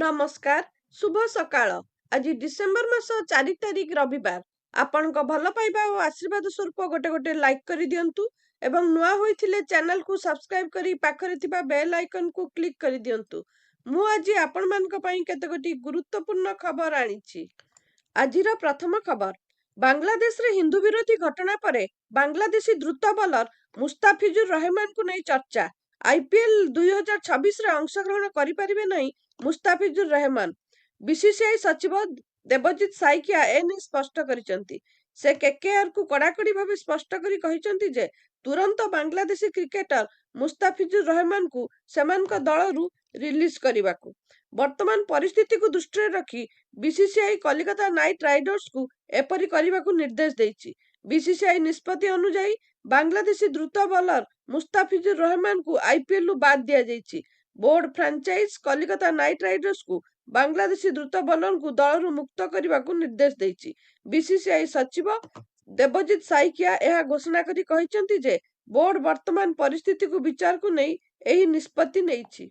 नमस्कार शुभ सकाळ। आज डिसेम्बर मास 4 तारिख रविवार। आपणको भल पाइबा और आशीर्वाद स्वरूप गोटे गोटे लाइक कर दियंतु एवं नुआ होइथिले चैनल को सब्सक्राइब करी पाखरे थिबा बेल आइकन को क्लिक कर दियंतु। मु आज आपण मानक पई केतेगोटी गुरुत्वपूर्ण खबर आनिछि। आजिर प्रथम खबर, बांग्लादेश रे हिंदू विरोधी घटना परे बांग्लादेशी द्रुत बॉलर मुस्ताफिजुर रहमान को नहीं चर्चा। आईपीएल 2026 रे अंशग्रहण करि परिबे नहीं मुस्ताफिजुर रहमान। बीसीसीआई सचिव देवजित साइकिया एने स्पष्ट करिसंती। से केकेआर को कड़ाकड़ी भावे स्पष्ट करी कहिसंती जे तुरंत बांग्लादेशी क्रिकेटर मुस्ताफिजुर रहमान को सेमानक दलरू रिलीज करिबाकू। वर्तमान परिस्थिति को दृष्टि रखी बीसीसीआई कलिकता नाइट राइडर्स को एपरी करिबाकू निर्देश देइछि। बीसीसीआई निष्पत्ति अनुसार बांग्लादेशी द्रुत बॉलर मुस्ताफिजुर रहमान को आईपीएल रु बाद दिया जाइछि। Board franchise Kolkata night Riders को बांग्लादेशी द्रुत बॉलर को दलरू मुक्त करिबाकू निर्देश देइछि। बीसीसीआई सचिव देवजित साइकिया यह घोषणा करी कहिसंती जे बोर्ड वर्तमान परिस्थिति को विचार को नहीं एही निष्पत्ति नेइछि।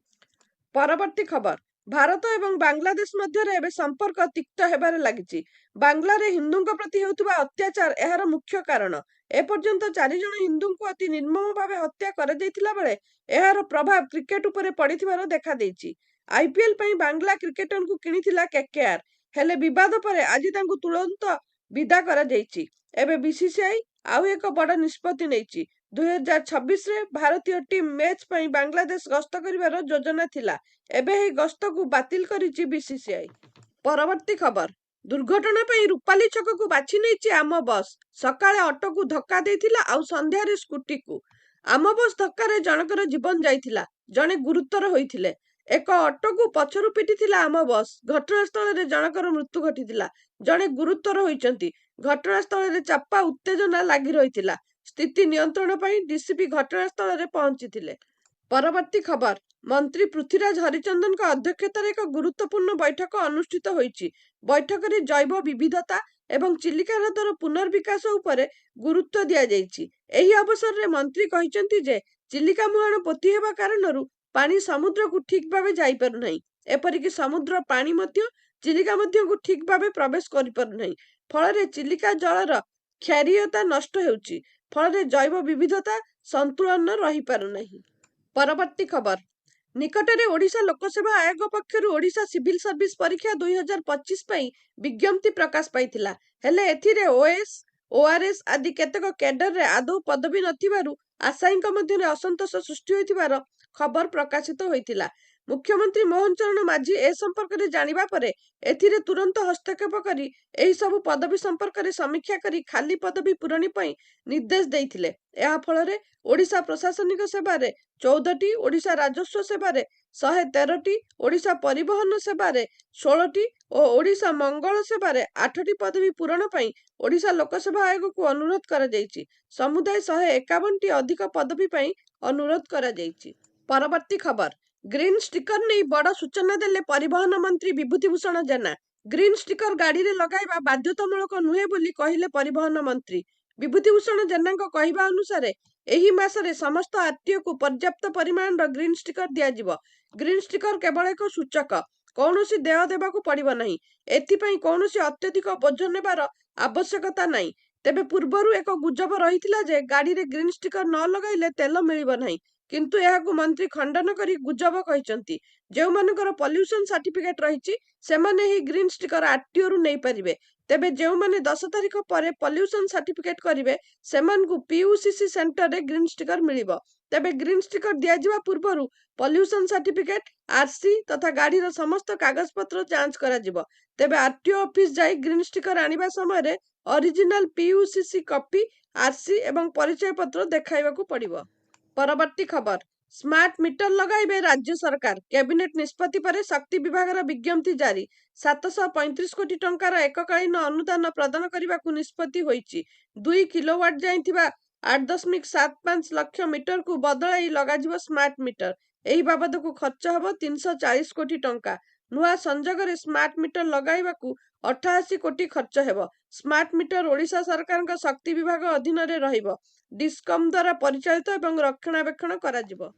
परवर्ती खबर, भारत एवं बांग्लादेश मध्य एबे संपर्क तिक्त हेबारे लागिछि। बांग्लारे हिंदुंक प्रति हेउथुबा अत्याचार एहार मुख्य कारण। एपर्यंत 4 जण हिंदू को अति निर्मम भावे हत्या कर दैथिला बेले एहार प्रभाव क्रिकेट उपरे पड़िथिबार देखा देइछि। आईपीएल पई बांग्ला क्रिकेटर को किनिथिला केकेआर, हेले विवाद परे आज तांकु तुरंत विदा करा जाइछि। एबे बीसीसीआई आउ एक बड़ निष्पत्ति नेइछि। 2026 रे भारतीय टीम मैच पई बांग्लादेश गस्त करिवार योजना थिला। एबे हे गस्त को बातिल करिछि बीसीसीआई। परवर्ती खबर, दुर्घटना पई रूपाली छक को बाछि नेइछि आम बस। सकाळे ऑटो को धक्का देइथिला आउ संध्या रे स्कूटी को। आम बस धक्का रे जनकर जीवन जाइथिला, जणे गुरुतर होइथिले। एक ऑटो को पछरु पिटिथिला आम बस। घटनास्थल रे जनकर मृत्यु घटिथिला, जणे गुरुतर होइचंती। घटनास्थल रे चापा उत्तेजना लागि रहिथिला। स्थिति नियंत्रण पई डीसीपी घटनास्थल रे पहुंचीथिले। परवर्ती खबर, मंत्री पृथ्वीराज हरिचंदन का अध्यक्षतार एक गुरुत्वपूर्ण बैठक अनुष्ठित होइछि। बैठक रे जैव विविधता एवं चिलिका ह्रदर पुनर्विकास उपरे गुरुत्व दिया जाइछि। एही अवसर रे मंत्री कहिसंती जे चिलिका मुहाण पोती हेबा कारणरू पानी समुद्र को ठीक भावे जाई पारु नाही। एपरि कि समुद्र पानी मध्य चिलिका मध्य को ठीक भावे प्रवेश करि पारु नाही। फल रे चिलिका जलर क्षारीयता नष्ट हेउछि। फल रे जैव विविधता संतुलन रही पारु नाही। परवर्ती खबर, निकटरे ओडिशा लोकसेवा आयोग पक्षरु ओडिशा सिविल सर्विस परीक्षा 2025 पई विज्ञप्ति प्रकाश पाइथिला। हेले एथिरे ओएस ओआरएस आदि केतक कैडर रे आदौ पदवी नथिबारु आशायींक मध्यरे असंतोष सृष्टि होइथिबार खबर प्रकाशित होइथिला। मुख्यमंत्री मोहन चरण माझी ए संपर्क रे जानिबा परे एथिरे तुरंत हस्तक्षेप करी एही सब पदवी संपर्क रे समीक्षा करी खाली पदवी पूरणी पई निर्देश देइथिले। एहा फल रे ओडिशा प्रशासनिक सेवा रे 14 टी, ओडिशा राजस्व सेवा रे 113 टी, ओडिशा परिवहन सेवा रे 16 टी और ओडिशा मंगल सेवा रे 8 टी पदवी पूरण पई ओडिशा लोकसेवा आयोग को अनुरोध करा जाइछि। समुदाय 151 टी अधिक पदवी पई अनुरोध करा जाइछि। परवर्ती खबर, ग्रीन स्टिकर नहीं बड़ सूचना देले परिवहन मंत्री विभूतिभूषण जेना। ग्रीन स्टिकर गाड़ी रे लगाइबा बाध्यतामूलक नुहे बोली कहिले परिवहन मंत्री विभूतिभूषण जेनाଙ୍କ କହିବା अनुसार एही मासरे समस्त आरटीओ को पर्याप्त परिमाण ग्रीन स्टिकर दिया जिवो। ग्रीन स्टिकर केवल एक सूचक, कौनसी देय देबाकू पड़िबो नहीं। एथिपई कौनसी अत्यधिक बोझ नेबार आवश्यकता नहीं। तेबे पूर्वरु एक गुजब रहिथिला जे गाड़ी रे ग्रीन स्टिकर न लगाइले तेल मिलिबो नहीं, किंतु एहाकू मंत्री खंडन करी गुजब कहिसंती। जेउ मानकर पॉल्यूशन सर्टिफिकेट रहिछि सेमाने ही ग्रीन स्टिकर आरटीओ रु नै परिबे। तेबे जेउ माने 10 तारिख परे पॉल्यूशन सर्टिफिकेट करिवे सेमान को पीयूसीसी सेंटर रे ग्रीन स्टिकर मिलिबो। तेबे ग्रीन स्टिकर दिया जिवा पूर्वरु पॉल्यूशन सर्टिफिकेट, आरसी तथा गाड़ी रो समस्त कागज पत्र जांच करा जिवो। तेबे आरटीओ ऑफिस जाई ग्रीन स्टिकर आनिबा समय रे ओरिजिनल पीयूसीसी कॉपी, आरसी एवं परिचय पत्र देखाइबाकू पड़िबो। परवर्ती खबर, स्मार्ट मीटर लगाइबे राज्य सरकार। कैबिनेट निष्पत्ति पर शक्ति विभाग विज्ञप्ति जारी। 735 कोटी टंकार एककालीन अनुदान प्रदान करने निष्पत्ति होइछि। 2 किलोवाट जाइथिबा 8.75 लाख मीटर को बदलाई लगाजिबो स्मार्ट मीटर। एही बाबद को खर्च हबो 340 कोटी टंका। नुआ संजोग रे स्मार्ट मीटर लगाइबाकू 88 कोटी खर्च हेबो। स्मार्ट मीटर ओडिशा सरकार का शक्ति विभाग अधीन रे रहिबो। डिस्कम द्वारा परिचालित एवं रक्षणाबेक्षण करा जिवो।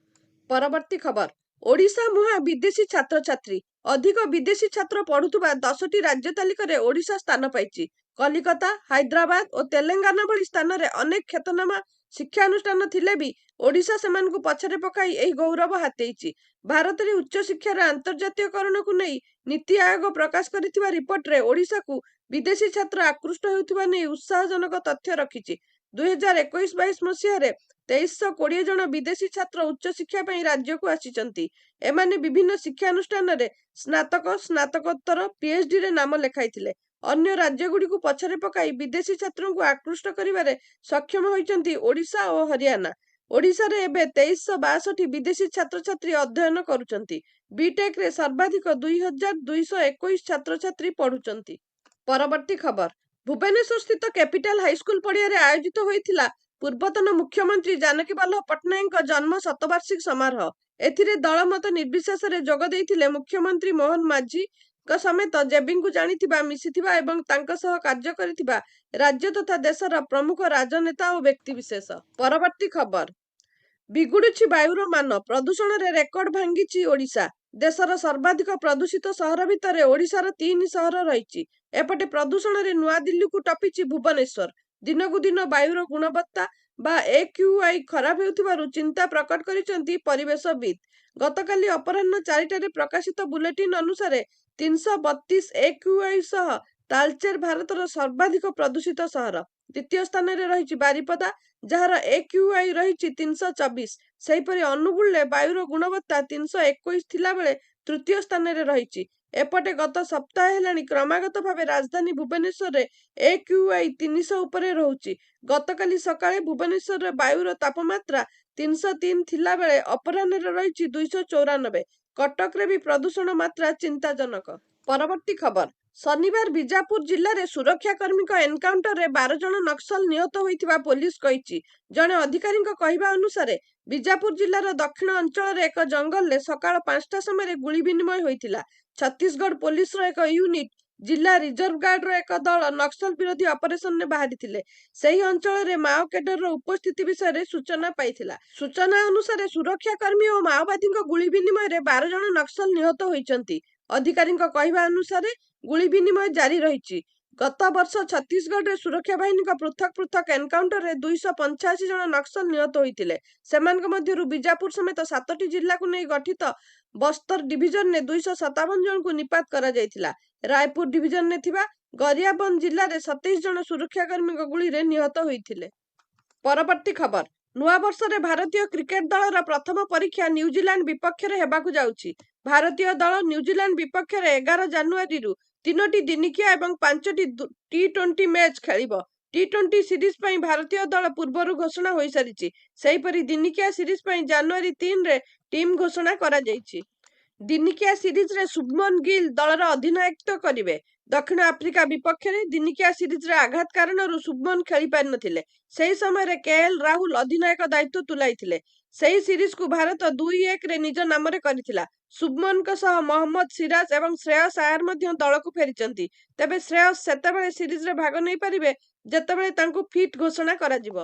परवर्ती खबर, ओडिशा मुहां विदेशी छात्रछात्री अधिक विदेशी छात्र पढ़ुथुबा 10टी राज्य तालिकारे ओडिशा स्थान पाइछि। कलिकता, हैदराबाद और तेलंगाना भली स्थान रे अनेक ख्यातनामा शिक्षानुष्ठान थिले भी ओडिशा सेमानकु पछरे पकाई एही गौरव हातेइछि। भारत रे उच्च शिक्षार अंतर्जातीयकरण को नहीं नीति आयोग प्रकाश करिथिबा रिपोर्ट रे ओडिशा को विदेशी छात्र आकृष्ट हेउथिबा नै उत्साहजनक तथ्य रखिछि। 2021-22 मसीह रे 2320 जन विदेशी छात्र उच्च शिक्षा ପାଇଁ राज्यକୁ ଆସିଛନ୍ତି। ଏମାନେ ବିଭିନ୍ନ ଶିକ୍ଷାନୁଷ୍ଠାନରେ ସ୍ନାତକ, ସ୍ନାତକୋତ୍ତର, ପିଏଚଡି ରେ ନାମ ଲେଖାଇଥିଲେ। ଅନ୍ୟ ରାଜ୍ୟଗୁଡ଼ିକୁ ପଛରେ ପକାଇ ବିଦେଶୀ ଛାତ୍ରଙ୍କୁ ଆକୃଷ୍ଟ କରିବାରେ ସକ୍ଷମ ହୋଇଛନ୍ତି ଓଡ଼ିଶା ଓ ହରିୟାଣା। ଓଡ଼ିଶାରେ ଏବେ 2362 ବିଦେଶୀ ଛାତ୍ରଛାତ୍ରୀ ଅଧ୍ୟୟନ କରୁଛନ୍ତି। ବିଟେକ୍ ରେ ସର୍ବାଧିକ 2221 ଛାତ୍ରଛାତ୍ରୀ ପଢୁଛନ୍ତି। ପରବର୍ତ୍ତୀ ଖବର ଭୁବନେଶ୍ୱର ସ୍ଥିତ କ୍ୟାପିଟାଲ ହାଇସ୍କୁଲ ପଡ଼ିଆରେ ଆୟୋଜିତ ହୋଇଥିଲା ପୂର୍ବତନ ମୁଖ୍ୟମନ୍ତ୍ରୀ ଜାନକୀ ବଲ୍ଲଭ ପଟ୍ଟନାୟକଙ୍କ ଜନ୍ମ ଶତବାର୍ଷିକୀ ସମାରୋହ। ଏଥିରେ ଦଳ ମତ ନିର୍ବିଶେଷରେ ଯୋଗ ଦେଇଥିଲେ ମୁଖ୍ୟମନ୍ତ୍ରୀ ମୋହନ ମାଝୀଙ୍କ ସମେତ ଜେବିଙ୍କୁ ଜାଣିଥିବା, ମିଶିଥିବା ଏବଂ ତାଙ୍କ ସହ କାର୍ଯ୍ୟ କରିଥିବା ରାଜ୍ୟ ତଥା ଦେଶର ପ୍ରମୁଖ ରାଜନେତା ଓ ବ୍ୟକ୍ତିବିଶେଷ। ପରବର୍ତ୍ତୀ ଖବର ବିଗୁଡୁଛି ବାୟୁର ମାନ, ପ୍ରଦୂଷଣରେ ରେକର୍ଡ ଭାଙ୍ଗିଛି ଓଡ଼ିଶା। ଦେଶର ସର୍ବାଧିକ ପ୍ରଦୂଷିତ ସହର ଭିତରେ ଓଡ଼ିଶାର 3 ସହର ରହିଛି। ଏପଟେ ପ୍ରଦୂଷଣରେ ନୂଆଦିଲ୍ଲୀକୁ ଟପିଛି ଭୁବନେଶ୍ୱର। ଦିନକୁ ଦିନ ବାୟୁର ଗୁଣବତ୍ତା ବା AQI ଖରାପ ହେଉଥିବାରୁ ଚିନ୍ତା ପ୍ରକଟ କରିଛନ୍ତି ପରିବେଶବିତ୍। ଗତକାଲି ଅପରାହ୍ନ 4ଟାରେ ପ୍ରକାଶିତ ବୁଲେଟିନ ଅନୁସାରେ 332 AQI ସହ ତାଳଚେର ଭାରତର ସର୍ବାଧିକ ପ୍ରଦୂଷିତ ସହର। ଦ୍ୱିତୀୟ ସ୍ଥାନରେ ରହିଛି ବାରିପଦା, ଯାହାର AQI ରହିଛି 324। ସେହିପରି ଅନୁଗୁଳରେ ବାୟୁର ଗୁଣବତ୍ତା 321 ଥିଲାବେଳେ ତୃତୀୟ ସ୍ଥାନରେ ରହିଛି। ଏପଟେ ଗତ ସପ୍ତାହ ହେଲାଣି କ୍ରମାଗତ ଭାବେ ରାଜଧାନୀ ଭୁବନେଶ୍ୱରରେ AQI 300 ଉପରେ ରହୁଛି। ଗତକାଲି ସକାଳେ ଭୁବନେଶ୍ୱରରେ ବାୟୁର ତାପମାତ୍ରା 303 ଥିଲାବେଳେ ଅପରାହ୍ନରେ ରହିଛି 294। କଟକରେ ବି ପ୍ରଦୂଷଣ ମାତ୍ରା ଚିନ୍ତାଜନକ। ପରବର୍ତ୍ତୀ ଖବର ଶନିବାର ବିଜାପୁର ଜିଲ୍ଲାରେ ସୁରକ୍ଷା କର୍ମୀଙ୍କ ଏନକାଉଣ୍ଟରରେ 12 ଜଣ ନକ୍ସଲ ନିହତ ହୋଇଥିବା ପୋଲିସ କହିଛି। ଜଣେ ଅଧିକାରୀଙ୍କ କହିବା ଅନୁସାରେ ବିଜାପୁର ଜିଲ୍ଲାର ଦକ୍ଷିଣ ଅଞ୍ଚଳରେ ଏକ ଜଙ୍ଗଲରେ ସକାଳ 5ଟା ସମୟରେ ଗୁଳି ବିନିମୟ ହୋଇଥିଲା। ଛତିଶଗଡ଼ ପୋଲିସର ଏକ ୟୁନିଟ୍, ଜିଲ୍ଲା ରିଜର୍ଭ ଗାର୍ଡର ଏକ ଦଳ ନକ୍ସଲ ବିରୋଧୀ ଅପରେସନରେ ବାହାରିଥିଲେ। ସେହି ଅଞ୍ଚଳରେ ମାଓ କ୍ୟାଡରର ଉପସ୍ଥିତି ବିଷୟରେ ସୂଚନା ପାଇଥିଲା। ସୂଚନା ଅନୁସାରେ ସୁରକ୍ଷା କର୍ମୀ ଓ ମାଓବାଦୀଙ୍କ ଗୁଳି ବିନିମୟରେ 12 ଜଣ ନକ୍ସଲ ନିହତ ହୋଇଛନ୍ତି। ଅଧିକାରୀଙ୍କ କହିବା ଅନୁସାରେ ଗୁଳି ବିନିମୟ ଜାରି ରହିଛି। ଗତ ବର୍ଷ ଛତିଶଗଡ଼ରେ ସୁରକ୍ଷା ବାହିନୀଙ୍କ ପୃଥକ ଏନକାଉଣ୍ଟରରେ 285 ଜଣ ନକ୍ସଲ ନିହତ ହୋଇଥିଲେ। ସେମାନଙ୍କ ମଧ୍ୟରୁ ବିଜାପୁର ସମେତ 7ଟି ଜିଲ୍ଲାକୁ ନେଇ ଗଠିତ ବସ୍ତର ଡିଭିଜନରେ 257 ଜଣଙ୍କୁ ନିପାତ କରାଯାଇଥିଲା। ରାୟପୁର ଡିଭିଜନରେ ଥିବା गरियाबंद ଜିଲ୍ଲାରେ 27 ଜଣ ସୁରକ୍ଷା କର୍ମୀଙ୍କ ଗୁଳିରେ ନିହତ ହୋଇଥିଲେ। ପରବର୍ତ୍ତୀ ଖବର ନୂଆ ବର୍ଷରେ ଭାରତୀୟ କ୍ରିକେଟ ଦଳର ପ୍ରଥମ ପରୀକ୍ଷା ନ୍ୟୁଜିଲାଣ୍ଡ ବିପକ୍ଷରେ ହେବାକୁ ଯାଉଛି। ଭାରତୀୟ ଦଳ ନ୍ୟୁଜିଲାଣ୍ଡ ବିପକ୍ଷରେ 11 ଜାନୁଆରୀରୁ 3ଟି ଦିନିକିଆ ଏବଂ 5ଟି ଟି20 ମ୍ୟାଚ୍ ଖେଳିବ। ଟି20 ସିରିଜ ପାଇଁ ଭାରତୀୟ ଦଳ ପୂର୍ବରୁ ଘୋଷଣା ହୋଇସାରିଛି। ସେହିପରି ଦିନିକିଆ ସିରିଜ ପାଇଁ ଜାନୁଆରୀ 3ରେ ଟିମ୍ ଘୋଷଣା କରାଯାଇଛି। ଦିନିକିଆ ସିରିଜରେ ଶୁଭମନ ଗିଲ୍ ଦଳର ଅଧିନାୟକତ୍ୱ କରିବେ। ଦକ୍ଷିଣ ଆଫ୍ରିକା ବିପକ୍ଷରେ ଦିନିକିଆ ସିରିଜରେ ଆଘାତ କାରଣରୁ ଶୁଭମନ ଖେଳି ପାରିନଥିଲେ। ସେହି ସମୟରେ KL ରାହୁଲ ଅଧିନାୟକ ଦାୟିତ୍ୱ ତୁଲାଇଥିଲେ। ସେହି ସିରିଜକୁ ଭାରତ 2-1ରେ ନିଜ ନାମରେ କରିଥିଲା। ଶୁଭମନଙ୍କ ସହ ମହମ୍ମଦ ସିରାଜ ଏବଂ ଶ୍ରେୟସ ଆୟାର ମଧ୍ୟ ଦଳକୁ ଫେରିଛନ୍ତି। ତେବେ ଶ୍ରେୟସ ସେତେବେଳେ ସିରିଜରେ ଭାଗ ନେଇପାରିବେ ଯେତେବେଳେ ତାଙ୍କୁ ଫିଟ୍ ଘୋଷଣା କରାଯିବ।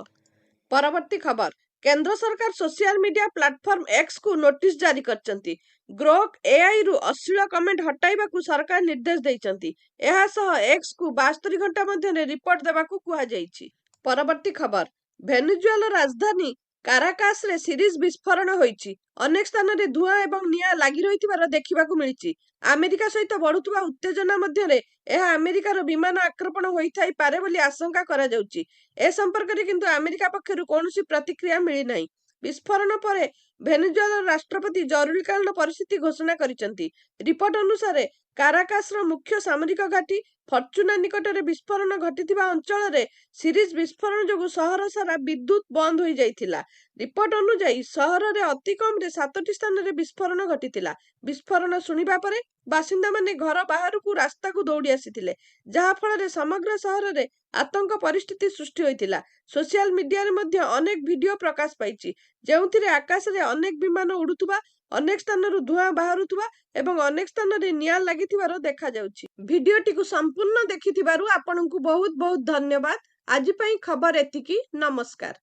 ପରବର୍ତ୍ତୀ ଖବର କେନ୍ଦ୍ର ସରକାର ସୋସିଆଲ ମିଡିଆ ପ୍ଲାଟଫର୍ମ ଏକ୍ସକୁ ନୋଟିସ ଜାରି କରିଛନ୍ତି। ଗ୍ରୋକ୍ AIରୁ ଅଶ୍ଳୀଳ କମେଣ୍ଟ ହଟାଇବାକୁ ସରକାର ନିର୍ଦ୍ଦେଶ ଦେଇଛନ୍ତି। ଏହା ସହ ଏକ୍ସକୁ 72 ଘଣ୍ଟା ମଧ୍ୟରେ ରିପୋର୍ଟ ଦେବାକୁ କୁହାଯାଇଛି। ପରବର୍ତ୍ତୀ ଖବର ଭେନେଜୁଏଲା ରାଜଧାନୀ କାରାକାସରେ ସିରିଜ ବିସ୍ଫୋରଣ ହୋଇଛି। ଅନେକ ସ୍ଥାନରେ ଧୂଆଁ ଏବଂ ନିଆଁ ଲାଗି ରହିଥିବାର ଦେଖିବାକୁ ମିଳିଛି। ଆମେରିକା ସହିତ ବଢୁଥିବା ଉତ୍ତେଜନା ମଧ୍ୟରେ ଏହା ଆମେରିକାର ବିମାନ ଆକ୍ରମଣ ହୋଇଥାଇପାରେ ବୋଲି ଆଶଙ୍କା କରାଯାଉଛି। ଏ ସମ୍ପର୍କରେ କିନ୍ତୁ ଆମେରିକା ପକ୍ଷରୁ କୌଣସି ପ୍ରତିକ୍ରିୟା ମିଳିନାହିଁ। ବିସ୍ଫୋରଣ ପରେ ଭେନେଜୁଏଲାର ରାଷ୍ଟ୍ରପତି ଜରୁରୀକାଳୀନ ପରିସ୍ଥିତି ଘୋଷଣା କରିଛନ୍ତି। ରିପୋର୍ଟ ଅନୁସାରେ କାରାକାସର ମୁଖ୍ୟ ସାମରିକ ଘାଟି ଫର୍ଚୁନା ନିକଟରେ ବିସ୍ଫୋରଣ ଘଟିଥିବା ଅଞ୍ଚଳରେ ସିରିଜ ବିସ୍ଫୋରଣ ଯୋଗୁଁ ସହର ସାରା ବିଦ୍ୟୁତ୍ ବନ୍ଦ ହୋଇଯାଇଥିଲା। ରିପୋର୍ଟ ଅନୁଯାୟୀ ସହରରେ ଅତି କମରେ 7ଟି ସ୍ଥାନରେ ବିସ୍ଫୋରଣ ଘଟିଥିଲା। ବିସ୍ଫୋରଣ ଶୁଣିବା ପରେ ବାସିନ୍ଦାମାନେ ଘର ବାହାରକୁ ରାସ୍ତାକୁ ଦୌଡ଼ି ଆସିଥିଲେ, ଯାହା ଫଳରେ ସମଗ୍ର ସହରରେ ଆତଙ୍କ ପରିସ୍ଥିତି ସୃଷ୍ଟି ହୋଇଥିଲା। ସୋସିଆଲ ମିଡିଆରେ ମଧ୍ୟ ଅନେକ ଭିଡିଓ ପ୍ରକାଶ ପାଇଛି, ଯେଉଁଥିରେ ଆକାଶରେ ଅନେକ ବିମାନ ଉଡୁଥିବା, ଅନେକ ସ୍ଥାନରୁ ଧୂଆଁ ବାହାରୁଥିବା ଏବଂ ଅନେକ ସ୍ଥାନରେ ନିଆଁ ଲାଗିଥିବାର ଦେଖାଯାଉଛି। ଭିଡିଓଟିକୁ ସମ୍ପୂର୍ଣ୍ଣ ଦେଖିଥିବାରୁ ଆପଣଙ୍କୁ ବହୁତ ବହୁତ ଧନ୍ୟବାଦ। ଆଜି ପାଇଁ ଖବର ଏତିକି। ନମସ୍କାର।